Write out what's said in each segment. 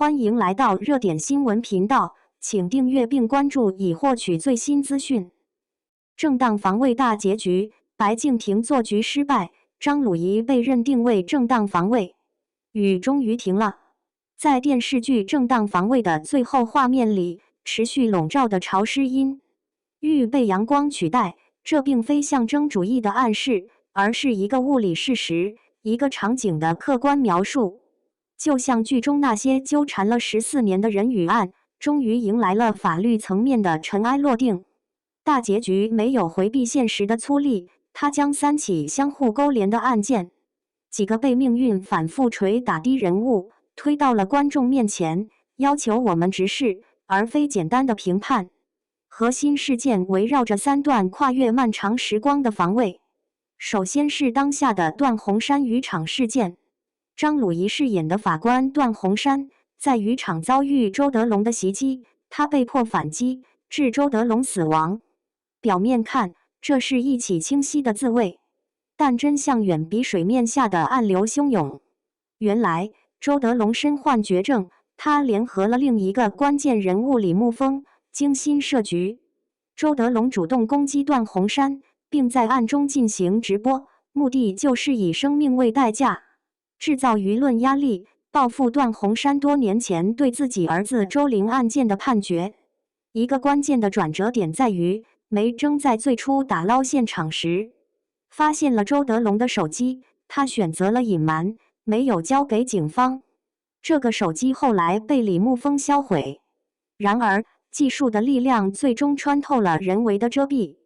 欢迎来到热点新闻频道，请订阅并关注以获取最新资讯。正当防卫大结局，白敬亭做局失败，张鲁仪被认定为正当防卫，雨终于停了。在电视剧《正当防卫》的最后画面里，持续笼罩的潮湿阴郁被阳光取代，这并非象征主义的暗示，而是一个物理事实，一个场景的客观描述。就像剧中那些纠缠了14年的人与案，终于迎来了法律层面的尘埃落定。大结局没有回避现实的粗粝，它将3起相互勾连的案件，几个被命运反复捶打的人物，推到了观众面前，要求我们直视，而非简单的评判。核心事件围绕着3段跨越漫长时光的防卫。首先是当下的段洪山渔场事件。张鲁仪饰演的法官段洪山，在渔场遭遇周德龙的袭击，他被迫反击，致周德龙死亡。表面看，这是一起清晰的自卫，但真相远比水面下的暗流汹涌。原来，周德龙身患绝症，他联合了另一个关键人物李沐风，精心设局。周德龙主动攻击段洪山，并在暗中进行直播，目的就是以生命为代价，制造舆论压力，报复段洪山多年前对自己儿子周玲案件的判决。一个关键的转折点在于，梅征在最初打捞现场时，发现了周德龙的手机，他选择了隐瞒，没有交给警方。这个手机后来被李沐风销毁。然而，技术的力量最终穿透了人为的遮蔽，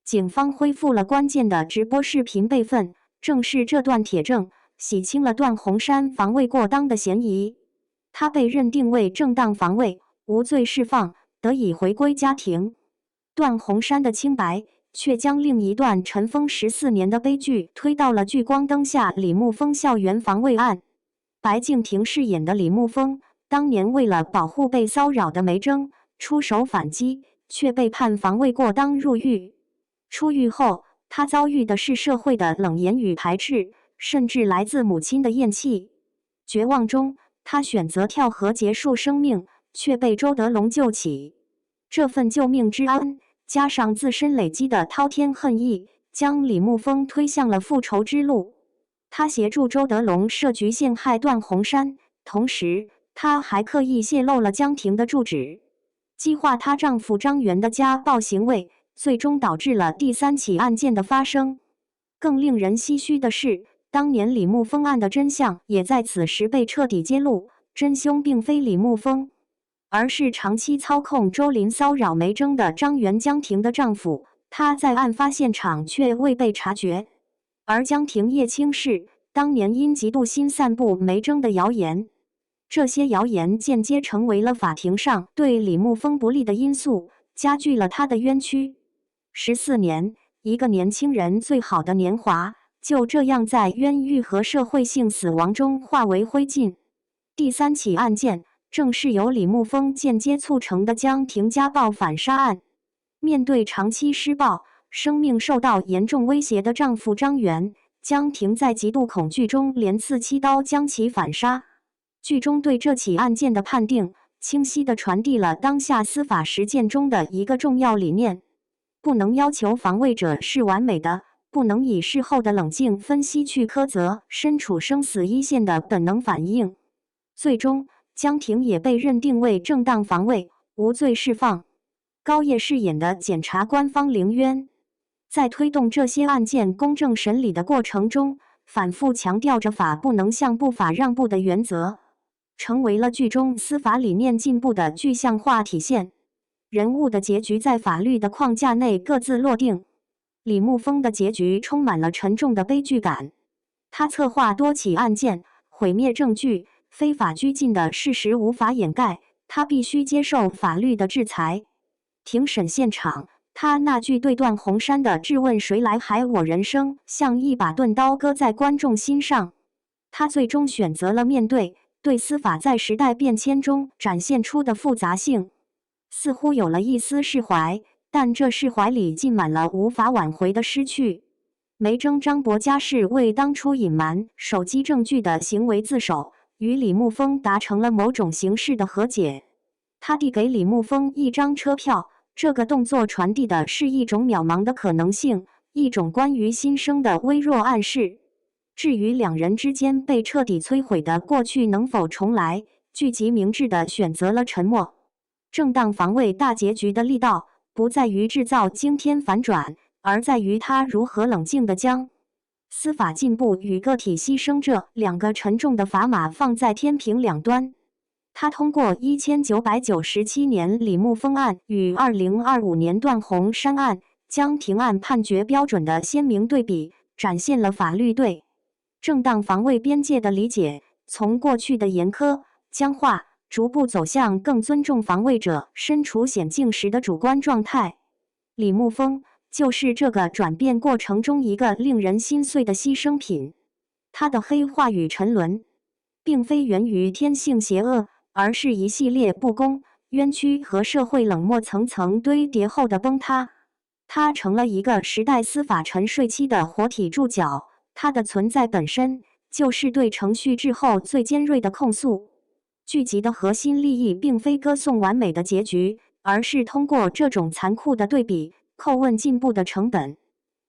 警方恢复了关键的直播视频备份，正是这段铁证洗清了段洪山防卫过当的嫌疑，他被认定为正当防卫，无罪释放，得以回归家庭。段洪山的清白，却将另一段尘封14年的悲剧推到了聚光灯下。李沐风校园防卫案，白敬亭饰演的李沐风，当年为了保护被骚扰的梅征，出手反击，却被判防卫过当入狱。出狱后，他遭遇的是社会的冷言与排斥，甚至来自母亲的厌弃。绝望中，他选择跳河结束生命，却被周德龙救起。这份救命之恩，加上自身累积的滔天恨意，将李沐风推向了复仇之路。他协助周德龙设局陷害段洪山，同时他还刻意泄露了江婷的住址，激化她丈夫张元的家暴行为，最终导致了第3起案件的发生。更令人唏嘘的是，当年李沐风案的真相也在此时被彻底揭露，真凶并非李沐风，而是长期操控周林骚扰梅征的张元江婷的丈夫，他在案发现场却未被察觉。而江婷叶青氏当年因嫉妒心散布梅征的谣言，这些谣言间接成为了法庭上对李沐风不利的因素，加剧了他的冤屈。14年，一个年轻人最好的年华，就这样在冤狱和社会性死亡中化为灰烬。第3起案件正是由李沐风间接促成的江婷家暴反杀案。面对长期施暴、生命受到严重威胁的丈夫张元，江婷在极度恐惧中连刺7刀将其反杀。剧中对这起案件的判定，清晰地传递了当下司法实践中的一个重要理念：不能要求防卫者是完美的，不能以事后的冷静分析去苛责身处生死一线的本能反应。最终，江婷也被认定为正当防卫，无罪释放。高叶饰演的检察官方凌渊，在推动这些案件公正审理的过程中，反复强调着法不能向不法让步的原则，成为了剧中司法理念进步的具象化体现。人物的结局在法律的框架内各自落定。李沐风的结局充满了沉重的悲剧感，他策划多起案件，毁灭证据，非法拘禁的事实无法掩盖，他必须接受法律的制裁。庭审现场，他那句对段洪山的质问谁来害我人生，像一把钝刀割在观众心上。他最终选择了面对，对司法在时代变迁中展现出的复杂性，似乎有了一丝释怀，但这释怀里浸满了无法挽回的失去。梅征张博家是为当初隐瞒手机证据的行为自首，与李牧风达成了某种形式的和解。他递给李牧风一张车票，这个动作传递的是一种渺茫的可能性，一种关于新生的微弱暗示。至于两人之间被彻底摧毁的过去能否重来，剧集明智地选择了沉默。正当防卫大结局的力道不在于制造惊天反转，而在于他如何冷静地将司法进步与个体牺牲这两个沉重的砝码放在天平两端。他通过1997年李牧风案与2025年段红山案，将庭案判决标准的鲜明对比，展现了法律对正当防卫边界的理解，从过去的严苛、僵化，逐步走向更尊重防卫者身处险境时的主观状态。李牧风就是这个转变过程中一个令人心碎的牺牲品。他的黑化与沉沦，并非源于天性邪恶，而是一系列不公、冤屈和社会冷漠层层堆叠后的崩塌。他成了一个时代司法沉睡期的活体注脚，它的存在本身就是对程序滞后最尖锐的控诉。剧集的核心利益并非歌颂完美的结局，而是通过这种残酷的对比，叩问进步的成本。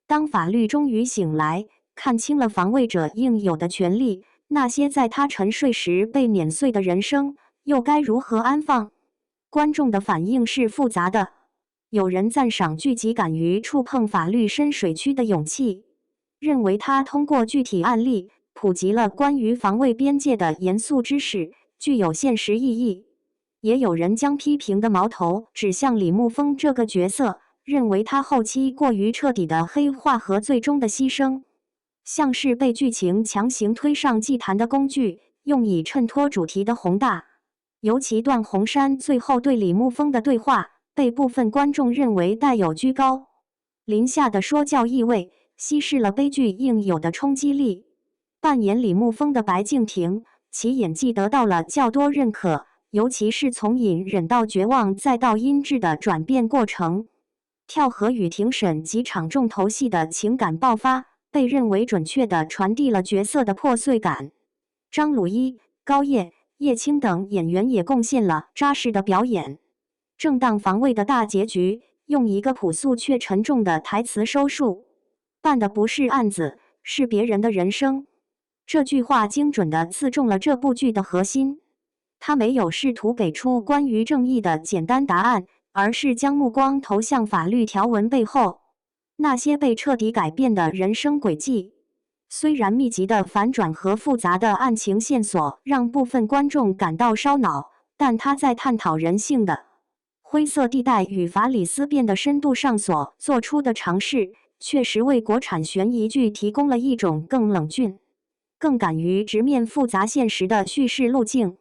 当法律终于醒来，看清了防卫者应有的权利，那些在他沉睡时被碾碎的人生又该如何安放？观众的反应是复杂的。有人赞赏剧集敢于触碰法律深水区的勇气，认为他通过具体案例普及了关于防卫边界的严肃知识，具有现实意义。也有人将批评的矛头指向李牧风这个角色，认为他后期过于彻底的黑化和最终的牺牲，像是被剧情强行推上祭坛的工具，用以衬托主题的宏大。尤其段宏山最后对李牧风的对话，被部分观众认为带有居高临下的说教意味，稀释了悲剧应有的冲击力。扮演李牧风的白敬亭，其演技得到了较多认可，尤其是从隐忍到绝望再到阴鸷的转变过程。跳河与庭审几场重头戏的情感爆发，被认为准确地传递了角色的破碎感。张鲁一、高叶、叶青等演员也贡献了扎实的表演。正当防卫的大结局，用一个朴素却沉重的台词收束：办的不是案子，是别人的人生。这句话精准地刺中了这部剧的核心。他没有试图给出关于正义的简单答案，而是将目光投向法律条文背后那些被彻底改变的人生轨迹。虽然密集的反转和复杂的案情线索让部分观众感到烧脑，但他在探讨人性的灰色地带与法理思辨的深度上所做出的尝试，确实为国产悬疑剧提供了一种更冷峻、更敢于直面复杂现实的叙事路径。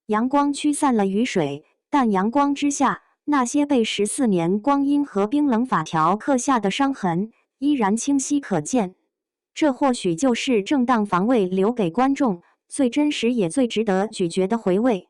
阳光驱散了雨水，但阳光之下，那些被14年光阴和冰冷法条刻下的伤痕依然清晰可见。这或许就是正当防卫留给观众最真实也最值得咀嚼的回味。